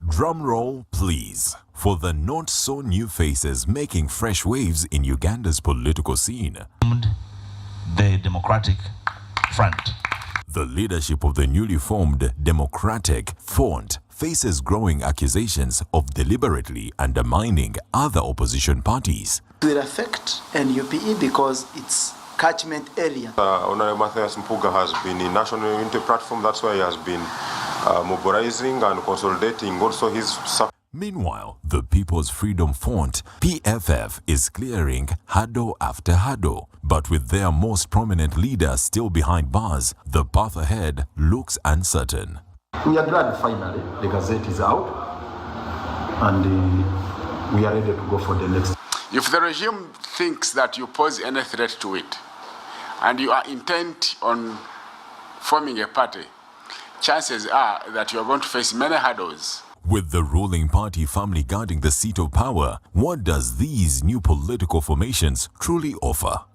Drum roll, please, for the not-so-new faces making fresh waves in Uganda's political scene. The Democratic Front. The leadership of the newly formed Democratic Front faces growing accusations of deliberately undermining other opposition parties. It will affect NUPE because it's catchment area. Honorable Matthias Mpuga has been in National Unity Platform. That's why he has been mobilizing and consolidating also his support. Meanwhile, the People's Freedom Front, PFF, is clearing hurdle after hurdle. But with their most prominent leader still behind bars, the path ahead looks uncertain. We are glad finally the Gazette is out and we are ready to go for the next. If the regime thinks that you pose any threat to it and you are intent on forming a party, chances are that you are going to face many hurdles. With the ruling party firmly guarding the seat of power, what does these new political formations truly offer?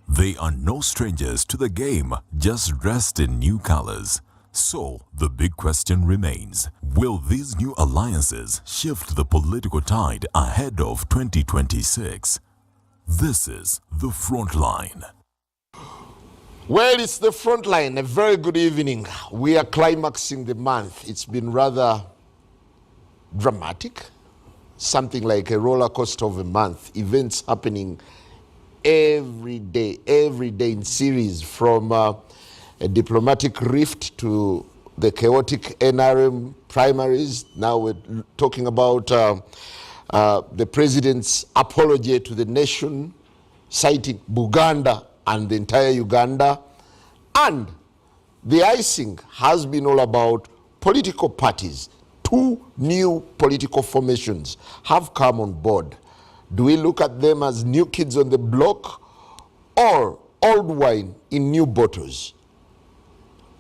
They are no strangers to the game, just dressed in new colors. So, the big question remains, will these new alliances shift the political tide ahead of 2026? This is The Frontline. Well, it's The Frontline. A very good evening. We are climaxing the month. It's been rather dramatic, something like a roller coaster of a month. Events happening every day in series, from a diplomatic rift to the chaotic NRM primaries. Now we're talking about the president's apology to the nation, citing Buganda and the entire Uganda. And the icing has been all about political parties. Two new political formations have come on board. Do we look at them as new kids on the block or old wine in new bottles?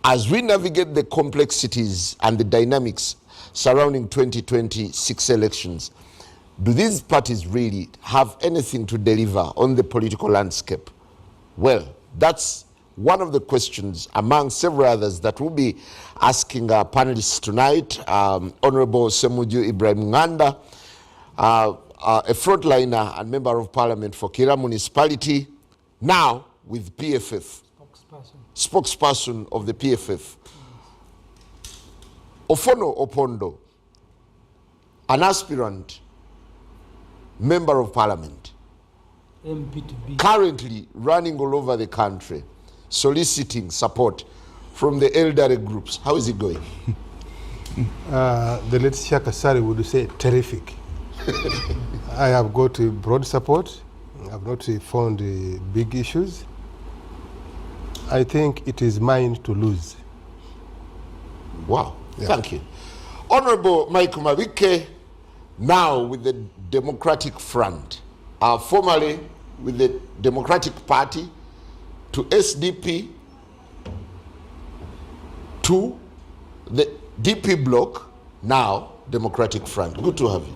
As we navigate the complexities and the dynamics surrounding 2026 elections, do these parties really have anything to deliver on the political landscape? Well, that's one of the questions among several others that we'll be asking our panelists tonight. Honorable Semuju Ibrahim Nganda, a frontliner and member of parliament for Kira municipality, now with PFF, spokesperson of the PFF. Ofono Opondo, an aspirant member of parliament, currently running all over the country, soliciting support from the elderly groups. How is it going? The late Shaka Sari would say terrific. I have got broad support. I have not found big issues. I think it is mine to lose. Wow, yeah. Thank you. Honorable Mike Mabike, now with the Democratic Front, formerly with the Democratic Party, to SDP, to the DP bloc, now Democratic Front. Good to have you.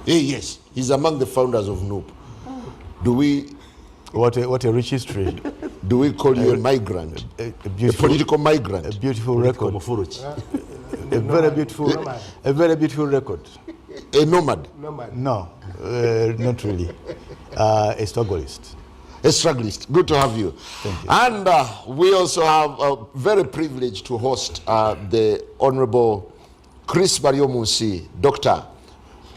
Yes, he's among the founders of NUP. Do we... What a rich history. Do we call you a migrant? A political migrant? A beautiful record. A very beautiful record. A nomad? No, not really. A strugglist. A strugglist. Good to have you. Thank you. And we also have a very privileged to host the Honorable Chris Baryomunsi, Doctor,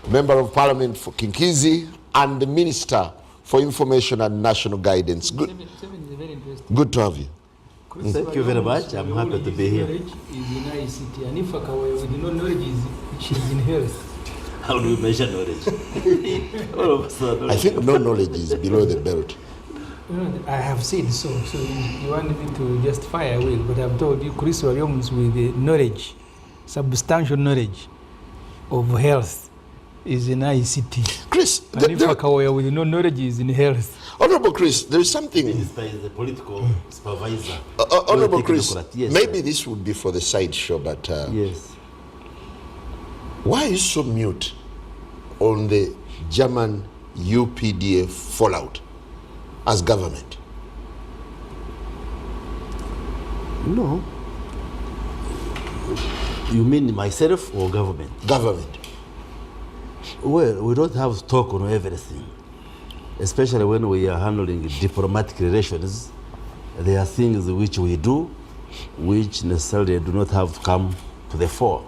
Member of Parliament for Kinkizi, and the Minister for Information and National Guidance. Good to have you. Thank you very much. I'm happy to be here. Knowledge is in ICT, and if with no knowledge, she's in health. How do we measure knowledge? I think no knowledge is below the belt. I have said so. So you want me to just fire away, but I've told you, Chris Williams, with the knowledge, substantial knowledge of health, is in ICT. Chris, with no knowledge is in health. Honorable Chris, there is something. This is by the political supervisor. Honorable Chris, yes, maybe sir. This would be for the side show, but yes. Why are you so mute on the German UPDF fallout as government? No. You mean myself or government? Government. Well, we don't have stock on everything, especially when we are handling diplomatic relations. There are things which we do which necessarily do not have to come to the fore.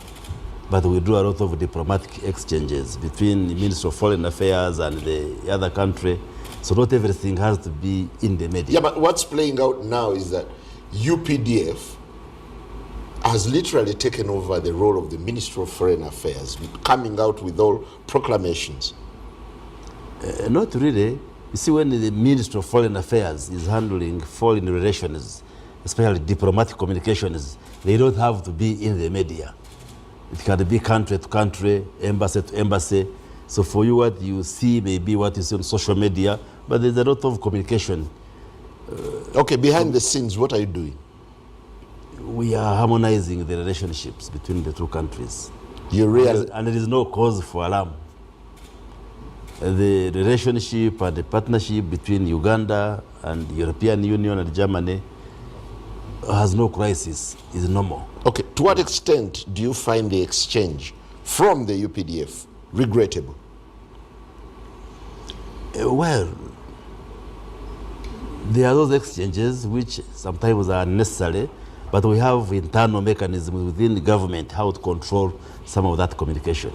But we do a lot of diplomatic exchanges between the Ministry of Foreign Affairs and the other country. So not everything has to be in the media. Yeah, but what's playing out now is that UPDF has literally taken over the role of the Ministry of Foreign Affairs, coming out with all proclamations. Not really. You see, when the Ministry of Foreign Affairs is handling foreign relations, especially diplomatic communications, they don't have to be in the media. It can be country to country, embassy to embassy. So for you, what you see may be what you see on social media, but there's a lot of communication. Okay, behind the scenes, what are you doing? We are harmonizing the relationships between the two countries. And there is no cause for alarm. The relationship and the partnership between Uganda and the European Union and Germany has no crisis, is normal. Okay, to what extent do you find the exchange from the UPDF regrettable? Well, there are those exchanges which sometimes are necessary, but we have internal mechanisms within the government how to control some of that communication.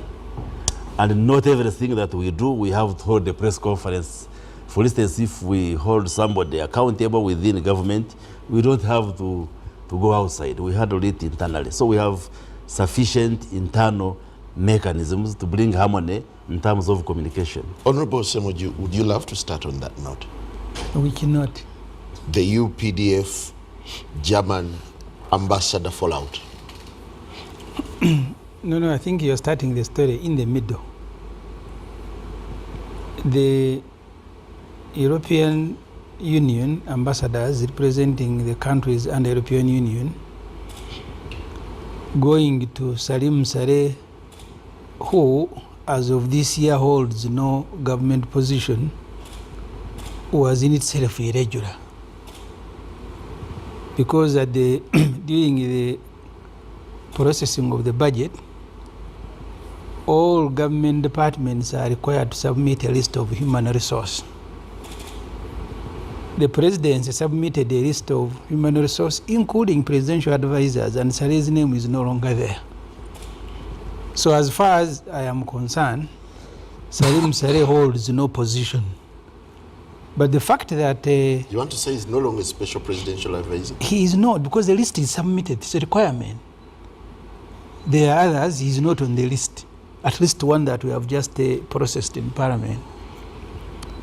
And not everything that we do, we have to hold a press conference. For instance, if we hold somebody accountable within the government, we don't have to go outside. We handle it internally. So we have sufficient internal mechanisms to bring harmony in terms of communication. Honorable Semoju, would you love to start on that note? We cannot. The UPDF German ambassador fallout. No, I think you're starting the story in the middle. The European Union ambassadors representing the countries under the European Union going to Salim Saleh, who as of this year holds no government position, was in itself irregular. Because at the during the processing of the budget, all government departments are required to submit a list of human resource. The presidency submitted a list of human resource, including presidential advisors, and Saleh's name is no longer there. So as far as I am concerned, Salim Saleh holds no position. But the fact that... you want to say he's no longer a special presidential advisor? He is not, because the list is submitted. It's a requirement. There are others, he's not on the list. At least one that we have just processed in Parliament.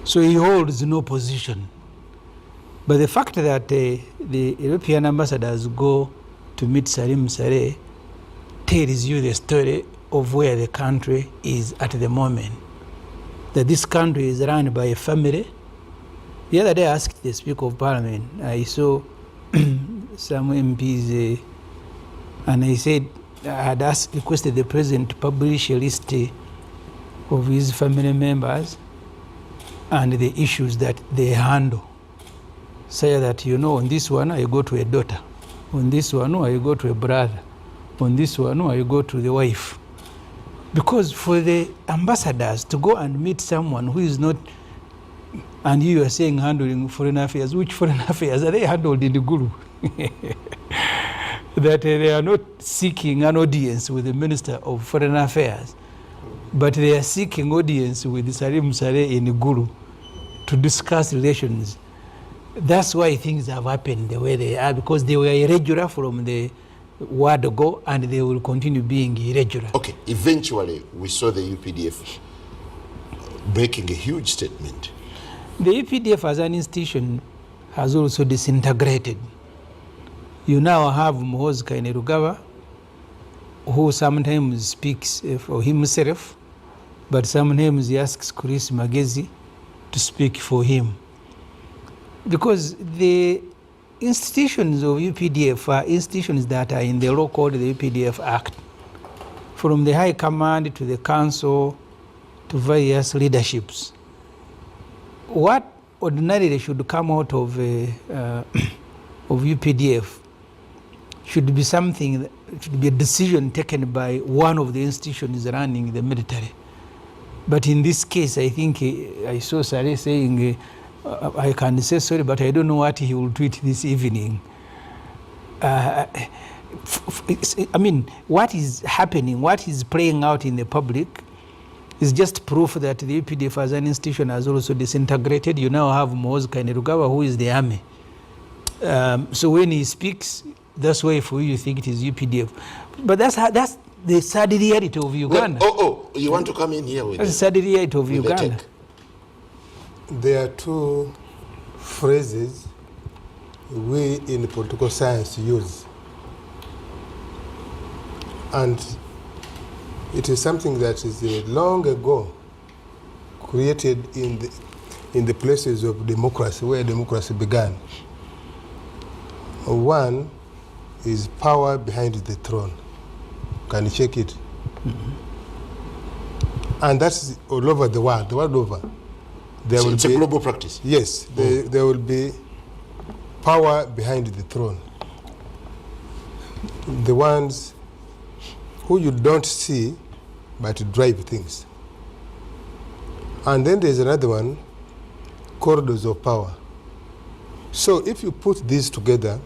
So he holds no position. But the fact that the European ambassadors go to meet Salim Saleh tells you the story of where the country is at the moment. That this country is run by a family. The other day I asked the Speaker of Parliament, I saw some MPs and I said, I had requested the President to publish a list of his family members and the issues that they handle. Say that, you know, on this one I go to a daughter, on this one I go to a brother, on this one I go to the wife. Because for the ambassadors to go and meet someone who is not, and you are saying handling foreign affairs, which foreign affairs are they handled in the Guru? That they are not seeking an audience with the Minister of Foreign Affairs, but they are seeking audience with Salim Saleh in the Guru to discuss relations. That's why things have happened the way they are, because they were irregular from the word go, and they will continue being irregular. Okay, eventually we saw the UPDF breaking a huge statement. The UPDF as an institution has also disintegrated. You now have Muhoozi Kainerugaba, who sometimes speaks for himself, but sometimes he asks Chris Magezi to speak for him. Because the institutions of UPDF are institutions that are in the law called the UPDF Act. From the High Command to the Council to various leaderships. What ordinarily should come out of UPDF should be something it should be a decision taken by one of the institutions running the military. But in this case, I think I saw Sare saying, I can say sorry, but I don't know what he will tweet this evening. I mean, what is happening, what is playing out in the public is just proof that the UPDF as an institution has also disintegrated. You now have Moz Kainerugawa, who is the army. So when he speaks, that's why for you think it is UPDF. But that's the sad reality of Uganda. Well, you want to come in here with that's the sad reality of Uganda. There are two phrases we in political science use. And it is something that is long ago created in the places of democracy, where democracy began. One is power behind the throne. Can you check it? Mm-hmm. And that's all over the world over. It's a global practice. Yes, there will be power behind the throne. The ones who you don't see but drive things. And then there's another one, corridors of power. So if you put these together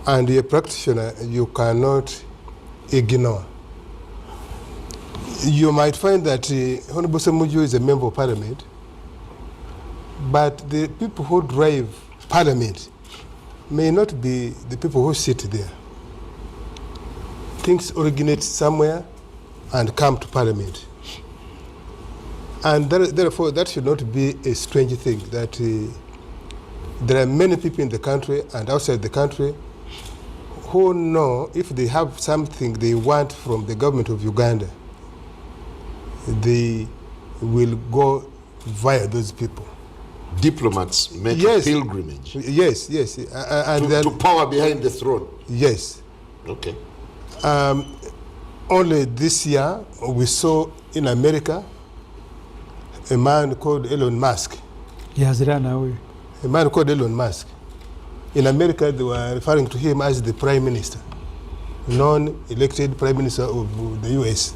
and you're a practitioner, you cannot ignore. You might find that Honorable Semuju is a member of parliament, but the people who drive parliament may not be the people who sit there. Things originate somewhere and come to parliament. And therefore, that should not be a strange thing, that there are many people in the country and outside the country who know if they have something they want from the government of Uganda, they will go via those people. Diplomats make a pilgrimage. Yes. And to power behind the throne. Yes. Okay. Only this year, we saw in America a man called Elon Musk. He has run away. A man called Elon Musk. In America, they were referring to him as the prime minister, non-elected prime minister of the US.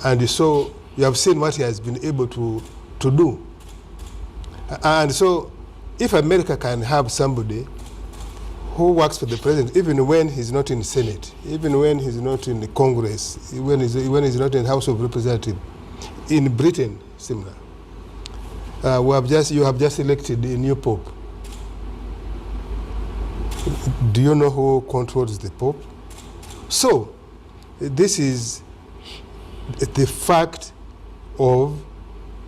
And so you have seen what he has been able to do. And so if America can have somebody who works for the president, even when he's not in the Senate, even when he's not in the Congress, when he's not in the House of Representatives, in Britain, similar. You have just elected a new pope. Do you know who controls the pope? So this is the fact of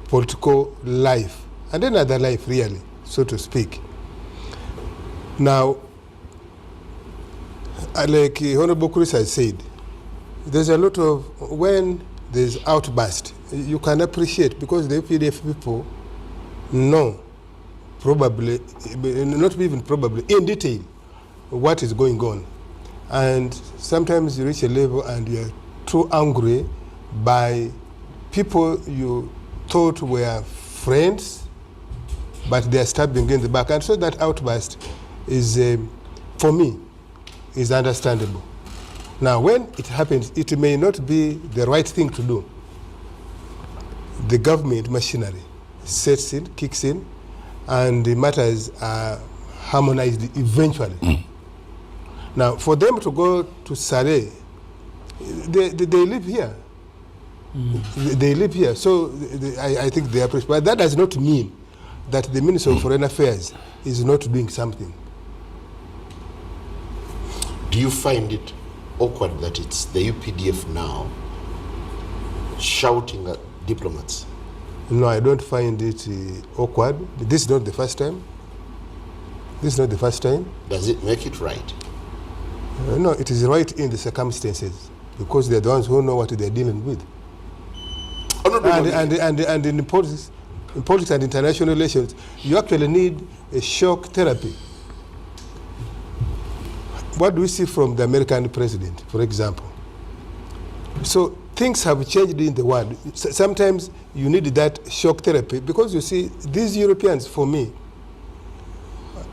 political life, and another life, really, so to speak. Now, like Honorable Chris has said, there's a lot of, when there's outburst, you can appreciate, because the UPDF people know, probably, not even probably, in detail, what is going on. And sometimes you reach a level and you're too angry by people you thought were friends, but they're stabbing in the back. And so that outburst is, for me, is understandable. Now, when it happens, it may not be the right thing to do. The government machinery sets in, kicks in, and the matters are harmonized eventually. Now, for them to go to Sare, they live here. They live here, so I think they appreciate. But that does not mean that the Minister of Foreign Affairs is not doing something. Do you find it awkward that it's the UPDF now shouting at diplomats? No, I don't find it awkward. This is not the first time. This is not the first time. Does it make it right? No, it is right in the circumstances, because they're the ones who know what they're dealing with. And in politics and international relations, you actually need a shock therapy. What do we see from the American president, for example? So things have changed in the world. Sometimes you need that shock therapy, because you see, these Europeans, for me,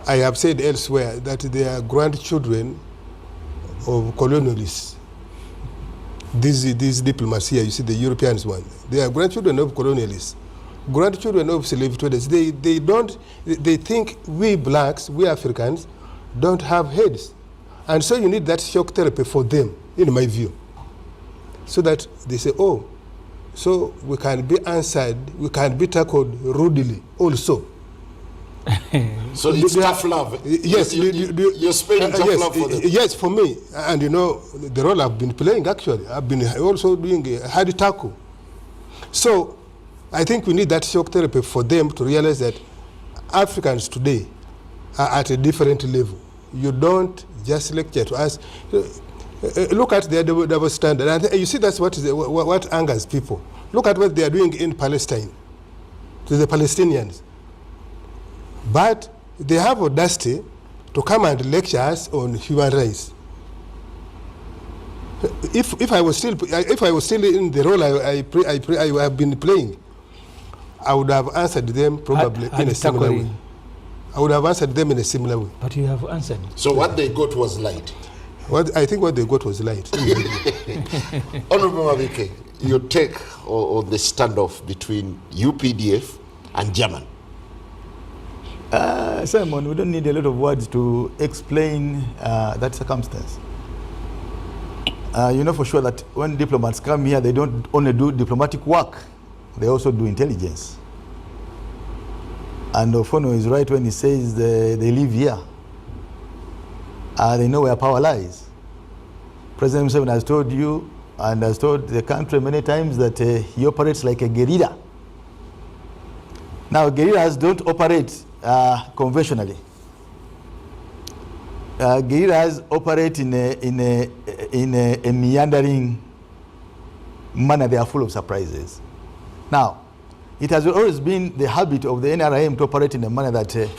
I have said elsewhere that their grandchildren of colonialists. These diplomats here, you see the Europeans one, they are grandchildren of colonialists, grandchildren of slave traders. They think we blacks, we Africans, don't have heads. And so you need that shock therapy for them, in my view. So that they say, oh, so we can be answered, we can be tackled rudely also. So it's tough love. Yes, you're spelling tough love for them. Yes, for me. And you know, the role I've been playing actually, I've been also doing a hard tackle. So I think we need that shock therapy for them to realize that Africans today are at a different level. You don't just lecture to us. Look at their double standard. And you see that's what angers people. Look at what they are doing in Palestine to the Palestinians. But they have audacity to come and lecture us on human rights. If I was still in the role I have been playing, I would have answered them probably in a similar way. I would have answered them in a similar way. But you have answered. So what they got was light. I think what they got was light. Honorable Mabike, your take on the standoff between UPDF and German. Simon, we don't need a lot of words to explain that circumstance. You know for sure that when diplomats come here, they don't only do diplomatic work, they also do intelligence. And Ofono is right when he says they live here. They know where power lies. President Museveni has told you and has told the country many times that he operates like a guerrilla. Now, guerrillas don't operate conventionally. Guerrillas operate in a meandering manner. They are full of surprises. Now, it has always been the habit of the NRM to operate in a manner that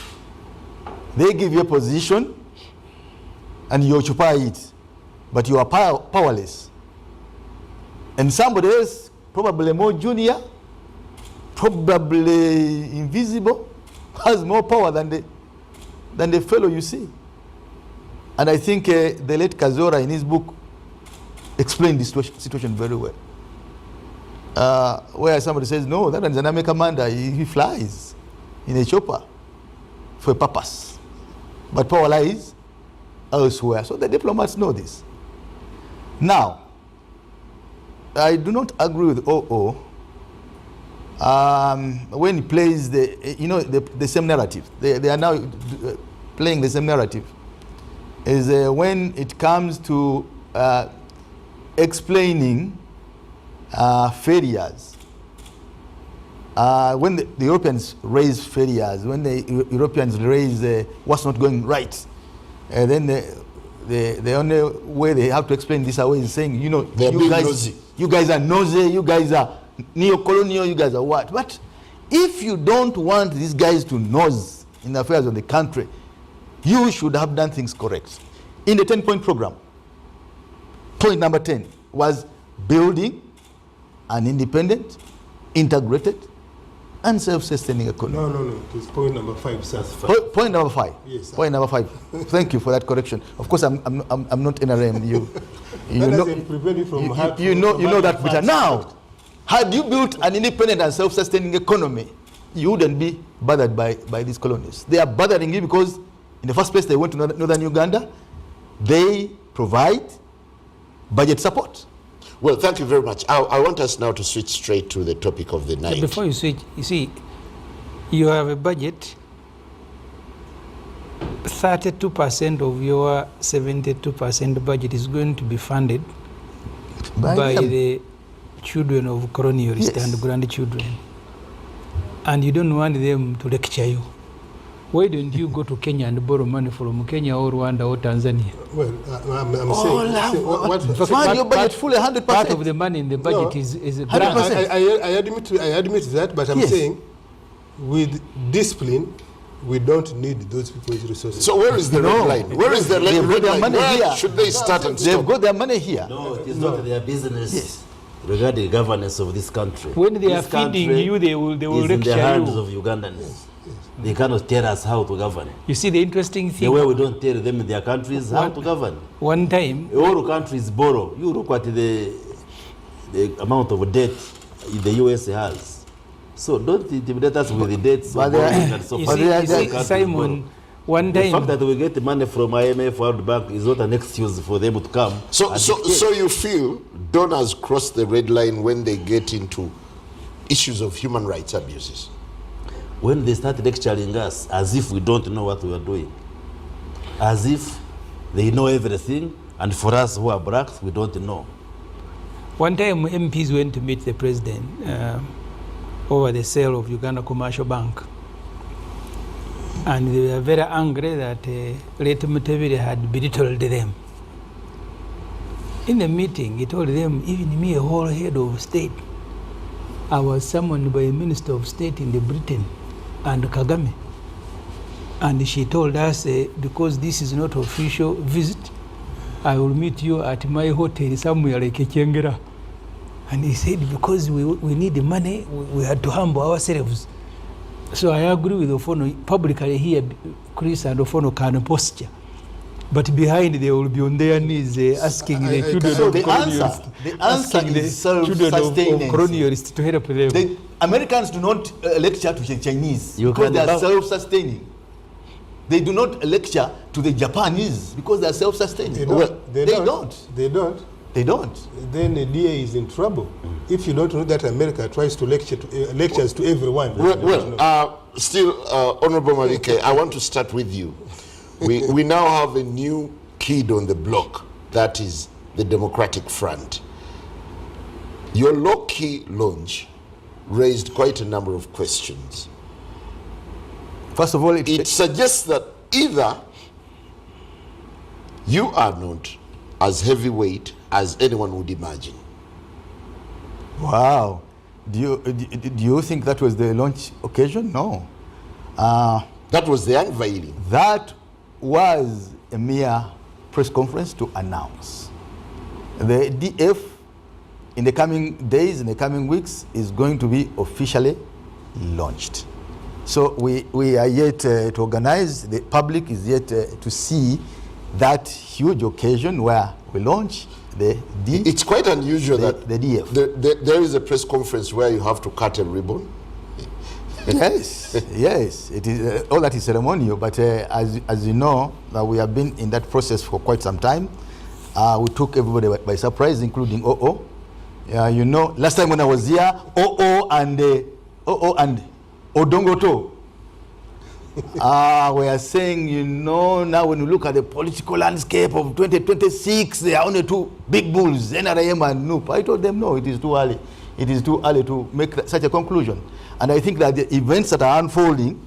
they give you a position and you occupy it, but you are powerless. And somebody else, probably more junior, probably invisible, has more power than the fellow you see. And I think the late Kazora in his book explained this situation very well. Where somebody says, no, that is an army commander, he flies in a chopper for a purpose. But power lies elsewhere. So the diplomats know this. Now, I do not agree with OO when he plays the same narrative. They are now playing the same narrative. Is when it comes to explaining failures. When the Europeans raise failures, when the Europeans raise what's not going right, then the only way they have to explain this away is saying, you know, you guys are nosy, you guys are neo-colonial, you guys are what? But if you don't want these guys to nose in the affairs of the country, you should have done things correct. In the 10-point program, point number 10 was building an independent, integrated, and self-sustaining economy. No. It's point number 5, sir. Point number 5. Yes, sir. Point number 5. Thank you for that correction. Of course, I'm not NRM. You know that better. Now, had you built an independent and self-sustaining economy, you wouldn't be bothered by these colonies. They are bothering you because, in the first place, they went to northern Uganda. They provide budget support. Well, thank you very much. I want us now to switch straight to the topic of the night. Before you switch, you see, you have a budget, 32% of your 72% budget is going to be funded by the children of colonialists and grandchildren. And you don't want them to lecture you. Why don't you go to Kenya and borrow money from Kenya or Rwanda or Tanzania? Well, I'm saying your budget fully 100%. Part of the money in the budget is a grant. I admit that, but I'm saying with discipline, we don't need those people's resources. So where is the red line? Where is the red line? Where should they start and stop? They've got their money here. No, it is not their business regarding governance of this country. When they are feeding you, they will lecture you. in the hands of Ugandans. They cannot tell us how to govern. You see, the interesting thing. The way we don't tell them in their countries how to govern. One time. All countries borrow. You look at the amount of debt the US has. So don't intimidate us with the debts. Simon, one time. The fact that we get the money from IMF, World Bank is not an excuse for them to come. So you feel donors cross the red line when they get into issues of human rights abuses? When they start lecturing us as if we don't know what we are doing, as if they know everything, and for us who are blacks, we don't know. One time MPs went to meet the president over the sale of Uganda Commercial Bank, and they were very angry that late Mutevere had belittled them. In the meeting, he told them, even me, a whole head of state, I was summoned by a minister of state in the Britain and Kagame. And she told us, because this is not official visit, I will meet you at my hotel somewhere like Kengera. And he said, because we need the money, we had to humble ourselves. So I agree with Ofono. Publicly here, Chris and Ofono can posture. But behind they will be on their knees asking the children of colonialists. The answer is self-sustaining. Colonialists to help them. The Americans do not lecture to the Chinese because they are self-sustaining. They do not lecture to the Japanese because they are self-sustaining. They don't. Then the DA is in trouble. If you don't know that America tries to lectures to everyone. Still, Honorable Malike, I want to start with you. We now have a new kid on the block, that is the Democratic Front. Your low-key launch raised quite a number of questions. First of all, it suggests that either you are not as heavyweight as anyone would imagine. Wow. Do you think that was the launch occasion? No. That was the unveiling. That was a mere press conference to announce. The DF in the coming days, in the coming weeks, is going to be officially launched. So we are yet to organize, the public is yet to see that huge occasion where we launch the DF. It's quite unusual that the DF. There is a press conference where you have to cut a ribbon. Yes, yes, it is all that is ceremonial. But as you know, we have been in that process for quite some time. We took everybody by surprise, including OO. You know, last time when I was here, OO and Odongoto. We are saying, you know, now when you look at the political landscape of 2026, there are only two big bulls, NRM and NUP. I told them, no, it is too early. It is too early to make such a conclusion. And I think that the events that are unfolding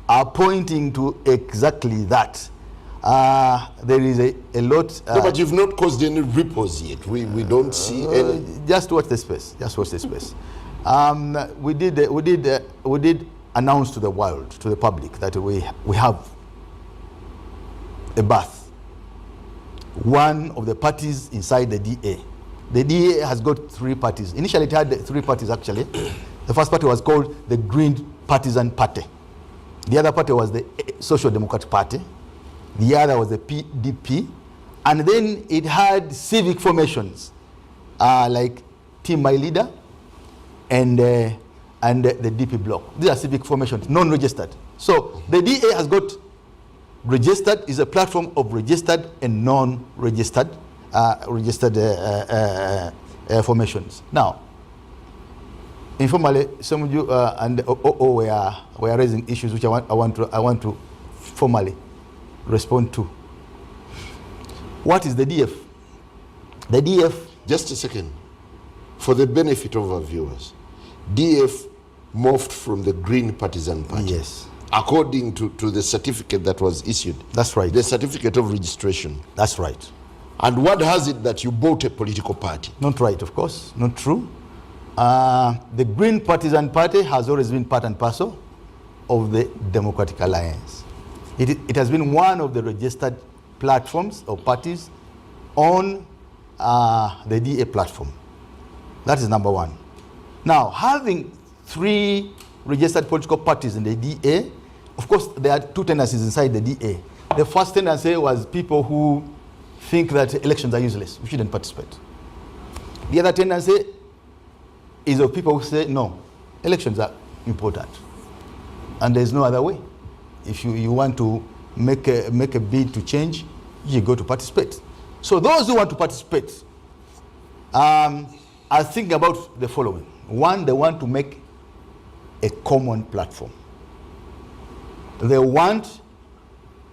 are pointing to exactly that. There is a lot. No, but you've not caused any ripples yet. We don't see any. Just watch the space. Just watch the space. We did announce to the world, to the public, that we have a birth. One of the parties inside the DA. The DA has got three parties. Initially, it had three parties, actually. The first party was called the Green Partisan Party. The other party was the Social Democratic Party. The other was the PDP. And then it had civic formations, like Team My Leader and the DP Bloc. These are civic formations, non-registered. So the DA has got registered, is a platform of registered and non-registered formations. Now, informally, some of you and OO were raising issues which I want to formally respond to. What is the DF? The DF. Just a second, for the benefit of our viewers, DF morphed from the Green Partisan Party. Yes. According to the certificate that was issued. That's right. The certificate of registration. That's right. And what has it that you bought a political party? Not right, of course. Not true. The Green Partisan Party has always been part and parcel of the Democratic Alliance. It has been one of the registered platforms or parties on the DA platform. That is number one. Now, having three registered political parties in the DA of course, there are two tendencies inside the DA. The first tendency was people who think that elections are useless, we shouldn't participate. The other tendency is of people who say, no, elections are important. And there's no other way. If you want to make a bid to change, you go to participate. So those who want to participate are thinking about the following. One, they want to make a common platform. They want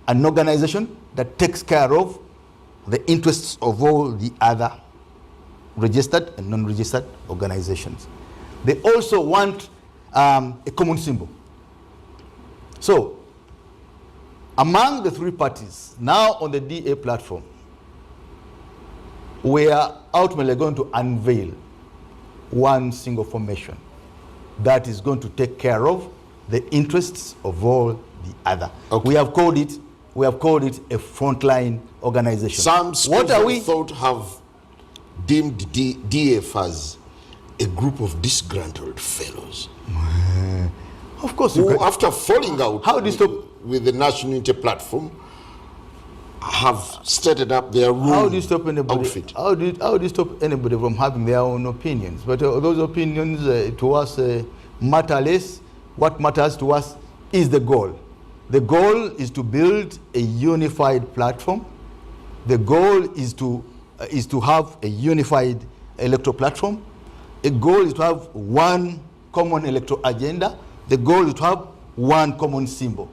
an organization that takes care of the interests of all the other registered and non-registered organizations. They also want a common symbol. So, among the three parties, now on the DA platform, we are ultimately going to unveil one single formation that is going to take care of the interests of all the other. Okay. We have called it a frontline organization. Some schools of thought have deemed DF as a group of disgruntled fellows. Of course, who, after falling out with the National Unity Platform, have started up their own How do you stop anybody? outfit. How do you stop anybody from having their own opinions? But those opinions to us matter less. What matters to us is the goal. The goal is to build a unified platform. The goal is to have a unified electoral platform. A goal is to have one common electoral agenda. The goal is to have one common symbol.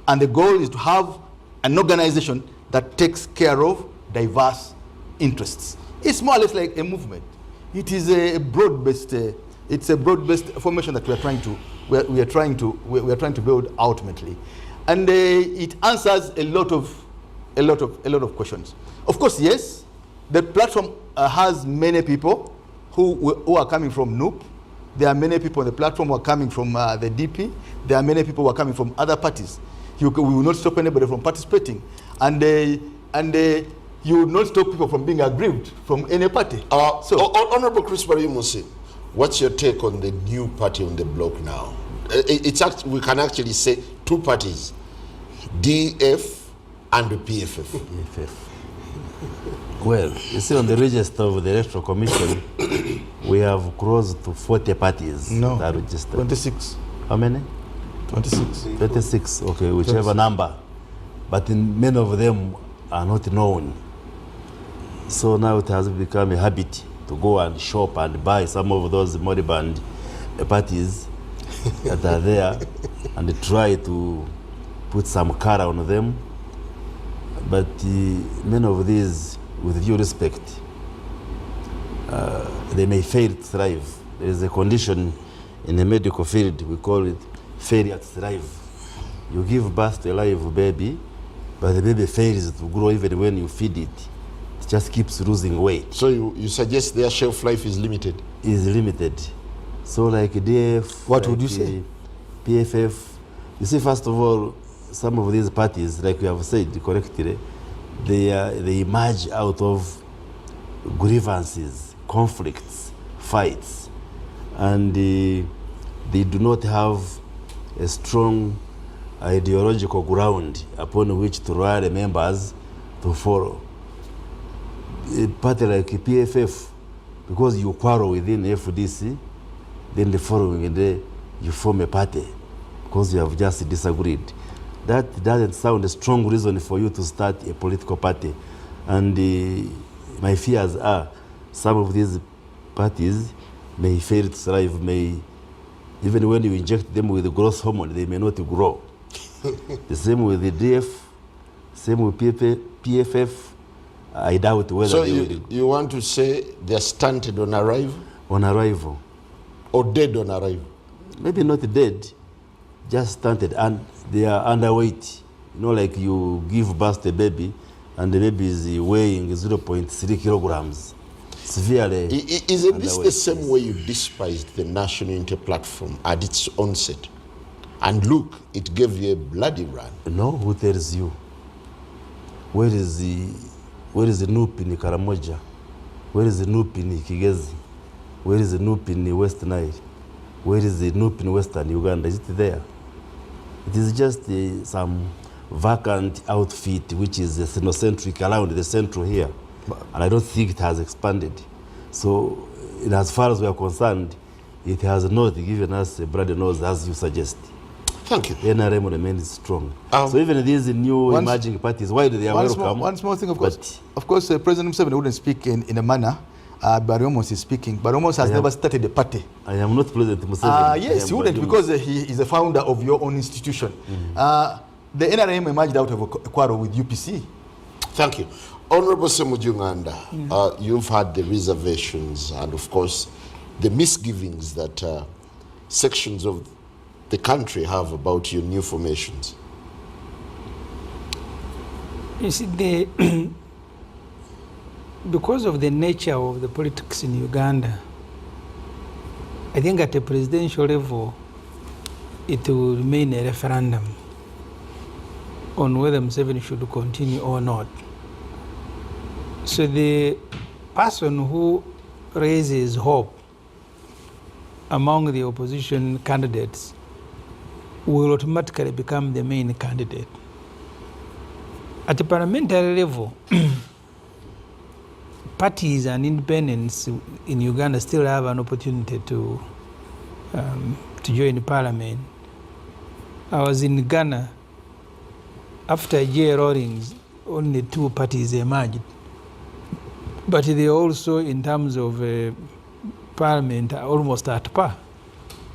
And the goal is to have an organization that takes care of diverse interests. It's more or less like a movement. It is a broad-based formation that we are trying to build ultimately, and it answers a lot of questions. Of course, yes, the platform has many people who are coming from NUP. There are many people on the platform who are coming from the DP. There are many people who are coming from other parties. We will not stop anybody from participating, and you will not stop people from being aggrieved from any party. Honorable Chris Bariyumusi, what's your take on the new party on the block now? We can actually say two parties, DF and the PFF. Well, you see, on the register of the Electoral Commission, we have close to 40 parties that are registered. 26. How many? 26. 26, okay, whichever number. But many of them are not known. So now it has become a habit to go and shop and buy some of those moribund parties that are there and try to put some color on them. But many of these, with due respect, they may fail to thrive. There is a condition in the medical field, we call it failure to thrive. You give birth to a live baby, but the baby fails to grow even when you feed it. It just keeps losing weight. So you suggest their shelf life is limited? Is limited. So like DF, what would you say? PFF, you see, first of all, some of these parties, like you have said correctly, they emerge out of grievances, conflicts, fights, and they do not have a strong ideological ground upon which to rally members to follow. A party like PFF, because you quarrel within FDC, then the following day you form a party because you have just disagreed. That doesn't sound a strong reason for you to start a political party. And my fears are some of these parties may fail to thrive, even when you inject them with growth hormone, they may not grow. The same with the DF, same with PFF. I doubt whether so they will. You want to say they're stunted on arrival? On arrival. Or dead on arrival? Maybe not dead, just stunted, and they are underweight. You know, like you give birth to a baby, and the baby is weighing 0.3 kilograms. Severely. Isn't this the same way you despised the National Unity Platform at its onset? And look, it gave you a bloody run. No, who tells you? Where is the NUP in Karamoja? Where is the NUP in Kigezi? Where is the NUP in West Nile? Where is the NUP in Western Uganda? Is it there? It is just some vacant outfit which is ethnocentric around the central here. And I don't think it has expanded. So in as far as we are concerned, it has not given us a bloody nose as you suggest. Thank you. The NRM remains strong. So even these new emerging parties, why do they are welcome? One small thing, of course, President Museveni wouldn't speak in a manner. Baromos is speaking. Baromos has never started a party. I am not President Museveni. Yes, he wouldn't, because he is the founder of your own institution. The NRM emerged out of a quarrel with UPC. Thank you. Honorable Semujunganda, you've had the reservations and, of course, the misgivings that sections of the country have about your new formations. You see, because of the nature of the politics in Uganda, I think at a presidential level, it will remain a referendum on whether Museveni should continue or not. So the person who raises hope among the opposition candidates will automatically become the main candidate. At the parliamentary level, parties and independents in Uganda still have an opportunity to join the parliament. I was in Ghana after J. Rawlings, only 2 parties emerged. But they also, in terms of parliament, are almost at par.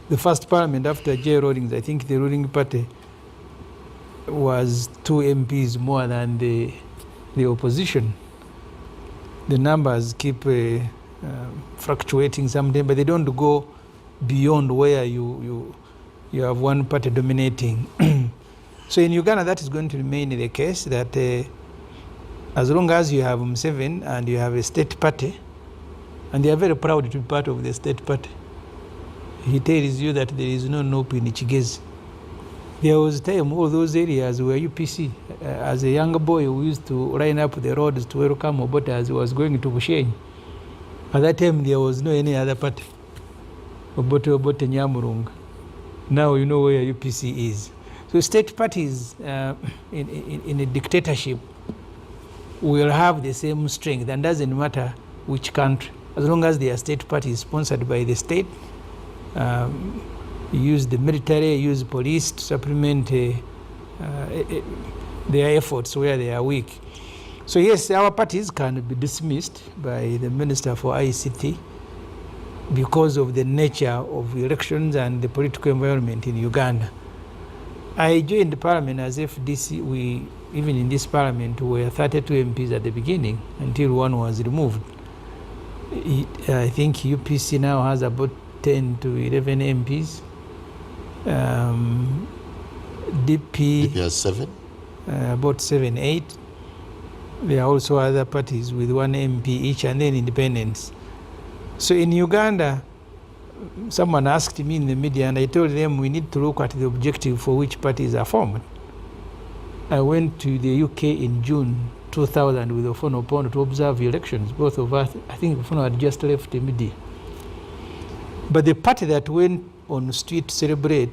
The first parliament after J. Rawlings, I think the ruling party was 2 MPs more than the opposition. The numbers keep fluctuating sometimes, but they don't go beyond where you have one party dominating. So in Uganda, that is going to remain the case, that as long as you have Museveni and you have a state party, and they are very proud to be part of the state party, he tells you that there is no NOP in Chigezi. There was a time all those areas were UPC. As a younger boy, we used to line up the roads to welcome Obote as he was going to Bushenyi. At that time, there was no any other party. Obote Nyamurunga. Now you know where UPC is. So state parties in a dictatorship will have the same strength, and doesn't matter which country, as long as they are state parties sponsored by the state. Use the military, use police to supplement their efforts where they are weak. So yes, our parties can be dismissed by the Minister for ICT because of the nature of elections and the political environment in Uganda. I joined the parliament as FDC. We, even in this parliament, were 32 MPs at the beginning until one was removed. I think UPC now has about 10 to 11 MPs. DP has 7? About 7, 8. There are also other parties with 1 MP each, and then independents. So in Uganda, someone asked me in the media, and I told them we need to look at the objective for which parties are formed. I went to the UK in June 2000 with Ofono Opondo to observe elections. Both of us, I think Ofono had just left the media. But the party that went on the street to celebrate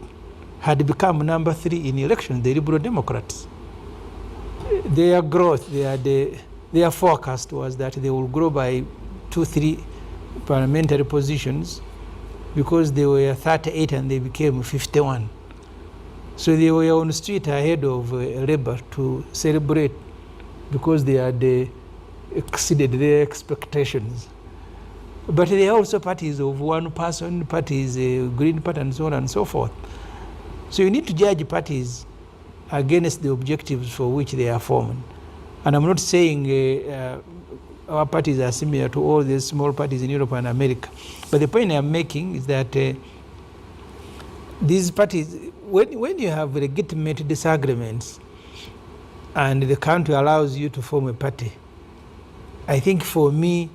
had become number 3 in elections, the Liberal Democrats. Their growth, their forecast was that they will grow by 2-3 parliamentary positions, because they were 38 and they became 51. So they were on the street ahead of Labour to celebrate, because they had exceeded their expectations. But there are also parties of one person, parties, Green Party, and so on and so forth. So you need to judge parties against the objectives for which they are formed. And I'm not saying our parties are similar to all these small parties in Europe and America. But the point I'm making is that these parties, when you have legitimate disagreements and the country allows you to form a party, I think for me,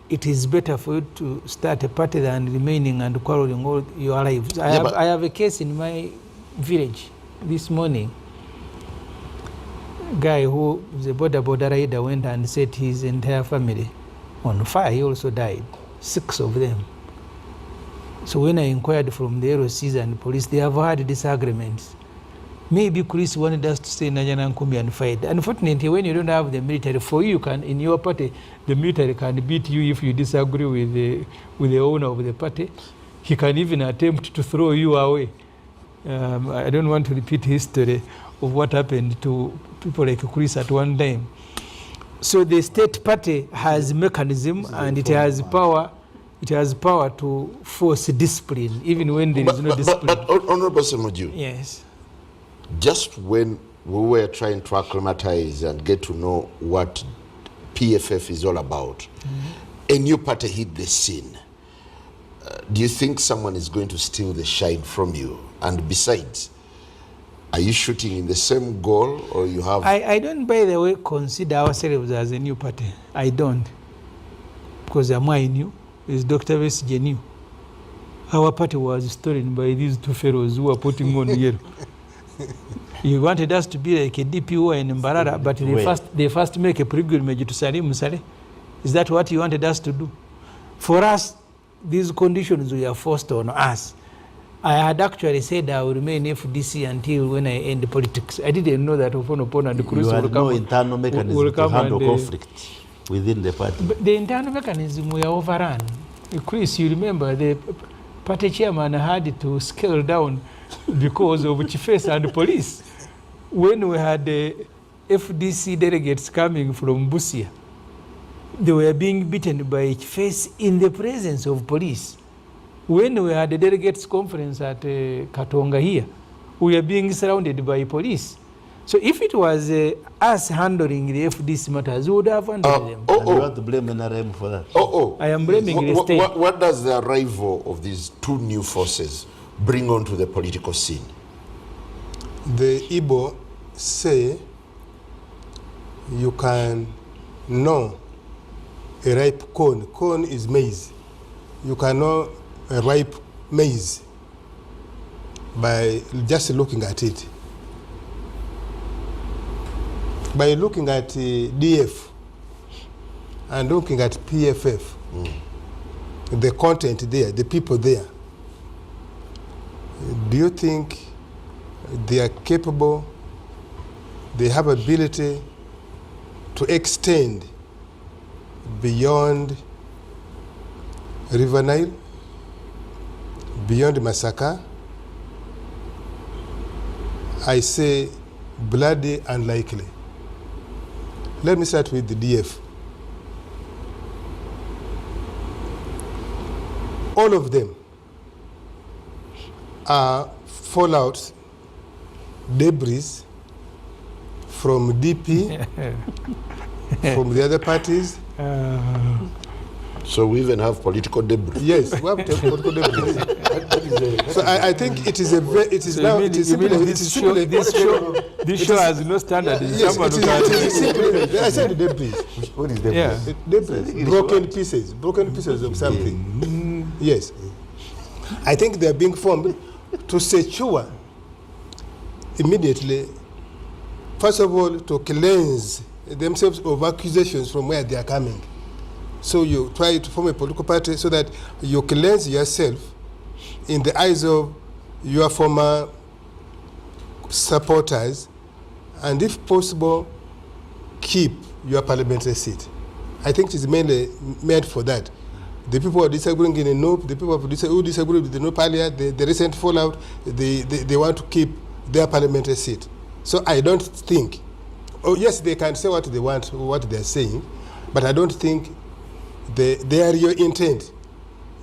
it is better for you to start a party than remaining and quarreling all your lives. I have a case in my village this morning. A guy who is a border rider went and set his entire family on fire. He also died, 6 of them. So when I inquired from the LOCs and police, they have had disagreements. maybe Chris wanted us to stay in Najanankumbi and fight. Unfortunately, when you don't have the military, for you can in your party, the military can beat you if you disagree with the owner of the party. He can even attempt to throw you away. I don't want to repeat history of what happened to people like Chris at one time. So the state party has mechanism and it has power. It has power to force discipline, even when there is no discipline. But Honorable Semoju, yes. Just when we were trying to acclimatize and get to know what PFF is all about, a new party hit the scene. Do you think someone is going to steal the shine from you? And besides, are you shooting in the same goal, or you have... I don't, by the way, consider ourselves as a new party. I don't. Because am I new? Is Dr. Besige new? Our party was stolen by these two fellows who are putting on yellow. You wanted us to be like a DPO in Mbarara, but they first make a pilgrimage to Salim Saleh. Is that what you wanted us to do? For us, these conditions were forced on us. I had actually said I will remain FDC until when I end politics. I didn't know that Ofonopon and Cruz will come. No internal mechanism to handle conflict within the party. But the internal mechanism were overrun. Chris, you remember the party chairman had to scale down because of Chiefs and police. When we had the FDC delegates coming from Busia, they were being beaten by Chiefs in the presence of police. When we had the delegates conference at Katonga here, we were being surrounded by police. So if it was us handling the FDC matters, we would have handled them. You want to blame NRM for that? I am blaming the state. What does the arrival of these two new forces bring onto the political scene? The Igbo say you can know a ripe corn. Corn is maize. You can know a ripe maize by just looking at it. By looking at DF and looking at PFF, the content there, the people there, do you think they are capable, they have ability to extend beyond River Nile, beyond Masaka? I say bloody unlikely. Let me start with the DF. All of them are fallout, debris from DP, from the other parties. So we even have political debris. Yes, we have political debris. So I think it is a very, it is so now, it is simply, this show has no standard. Yes, it is simply, I said debris. What is debris? Yeah. Debris, broken pieces of something. Yes. I think they are being formed to secure immediately, first of all, to cleanse themselves of accusations from where they are coming. So you try to form a political party so that you cleanse yourself in the eyes of your former supporters, and if possible, keep your parliamentary seat. I think it is mainly meant for that. The people who are disagreeing in the NOP, the people who disagree with the NOP earlier, the recent fallout, they want to keep their parliamentary seat. So I don't think, oh yes, they can say what they want, what they're saying, but I don't think their real intent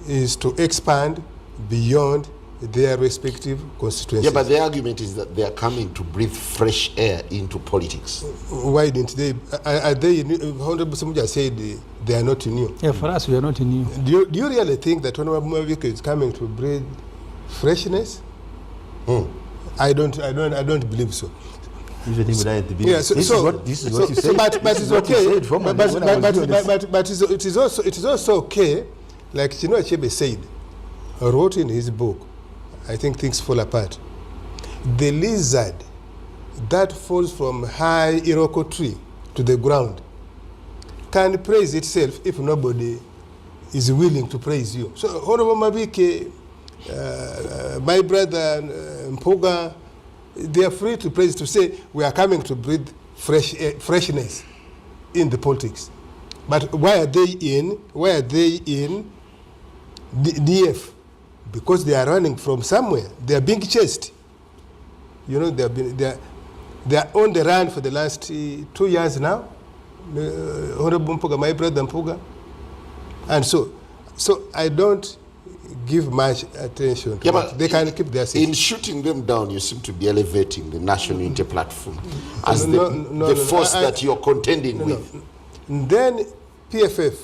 is to expand beyond their respective constituencies. Yeah, but the argument is that they are coming to breathe fresh air into politics. Why didn't they? Are they? Honorable Semuja said they are not new. Yeah, for us, we are not new. Do you really think that Honorable Mavika is coming to breathe freshness? I don't believe so. Even if I believe. Yeah, this is what you said. But it's okay. But it is also okay, like Chinua Achebe said, wrote in his book, I think things fall apart. The lizard that falls from high Iroko tree to the ground can praise itself if nobody is willing to praise you. So Honorable Mavike, my brother Mpuga, they are free to praise, to say we are coming to breathe freshness in the politics. But why are they in? Why are they in DF? Because they are running from somewhere. They are being chased. You know, they are on the run for the last 2 years now. Honorable Mpuga, my brother Mpuga. And so I don't give much attention to but they can keep their seat. In shooting them down, you seem to be elevating the National Unity Platform as the force that you're contending with. Then PFF,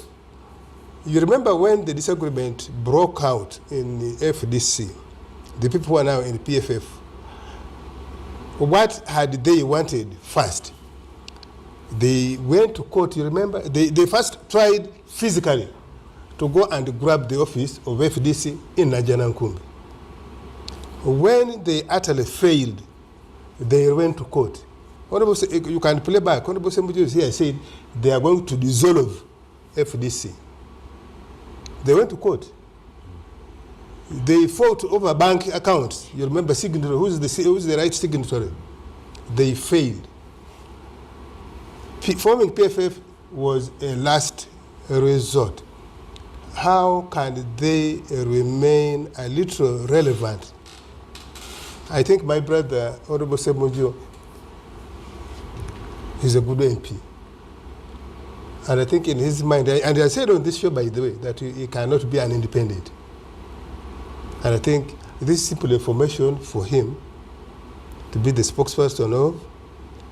you remember when the disagreement broke out in the FDC, the people who are now in the PFF, what had they wanted first? They went to court, you remember? They first tried physically to go and grab the office of FDC in Najanankumbi. When they utterly failed, they went to court. You can play back. Honorable Sembuji here said they are going to dissolve FDC. They went to court. They fought over bank accounts. You remember signatory, who's the right signatory? They failed. Forming PFF was a last resort. How can they remain a little relevant? I think my brother, Honorable Semojo, is a good MP. And I think in his mind, and I said on this show, by the way, that he cannot be an independent. And I think this is simple information for him to be the spokesperson of,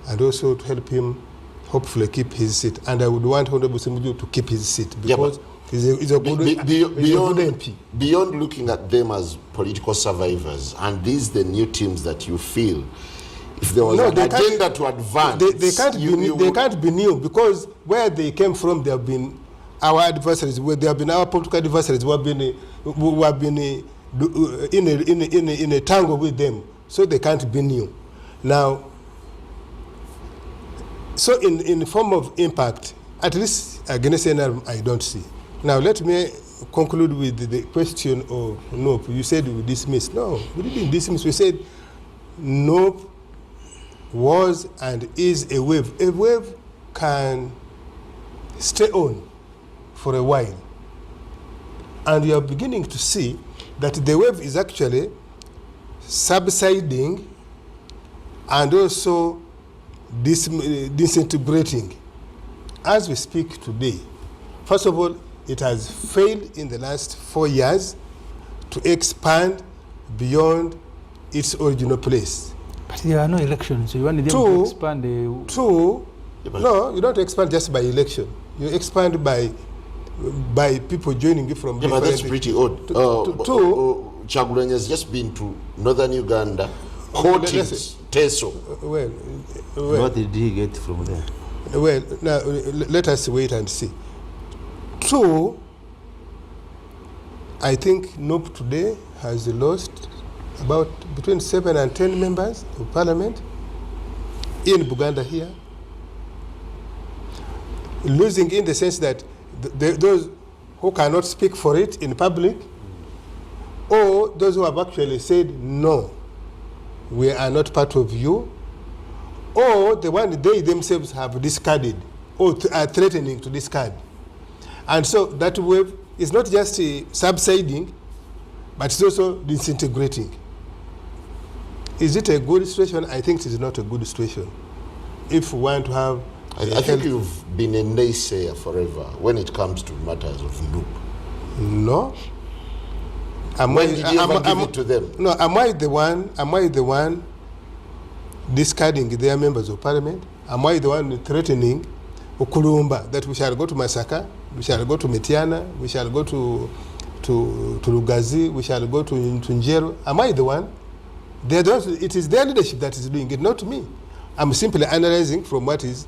and also to help him hopefully keep his seat. And I would want Honorable Semojo to keep his seat because he's a good MP. Beyond looking at them as political survivors, and these the new teams that you feel, if there was an agenda to advance, they can't be new, because where they came from, they have been our adversaries. They have been our political adversaries who have been in a tangle with them, so they can't be new. Now, so in the form of impact, at least against NRM, I don't see. Now let me conclude with the question of NOPE. You said we dismissed. No, we didn't dismiss. We said NOPE was and is a wave. A wave can stay on for a while. And you are beginning to see that the wave is actually subsiding and also disintegrating as we speak today. First of all, it has failed in the last 4 years to expand beyond its original place. But there are no elections, so you want them to expand no, you don't expand just by election. You expand by people joining you from different... that's pretty odd. Chagulanyi has just been to northern Uganda, Hortings, Teso. Well, what did he get from there? Well, now let us wait and see. Two, I think NOPE today has lost about between 7 and 10 members of parliament in Buganda here. Losing in the sense that those who cannot speak for it in public, or those who have actually said, no, we are not part of you, or the one they themselves have discarded or are threatening to discard. And so that wave is not just subsiding, but it's also disintegrating. Is it a good situation? I think it is not a good situation. If we want to have... I think you've been a naysayer forever when it comes to matters of NOPE. No. When did you ever give it to them? No, am I the one discarding their members of parliament? Am I the one threatening Ukulumba that we shall go to Masaka, we shall go to Metiana, we shall go to Lugazi, we shall go to Njero? Am I the one? It is their leadership that is doing it, not me. I'm simply analyzing from what is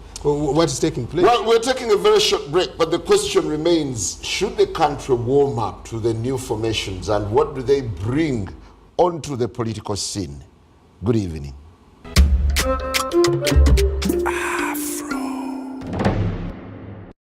taking place. Well, we're taking a very short break, but the question remains, should the country warm up to the new formations, and what do they bring onto the political scene? Good evening.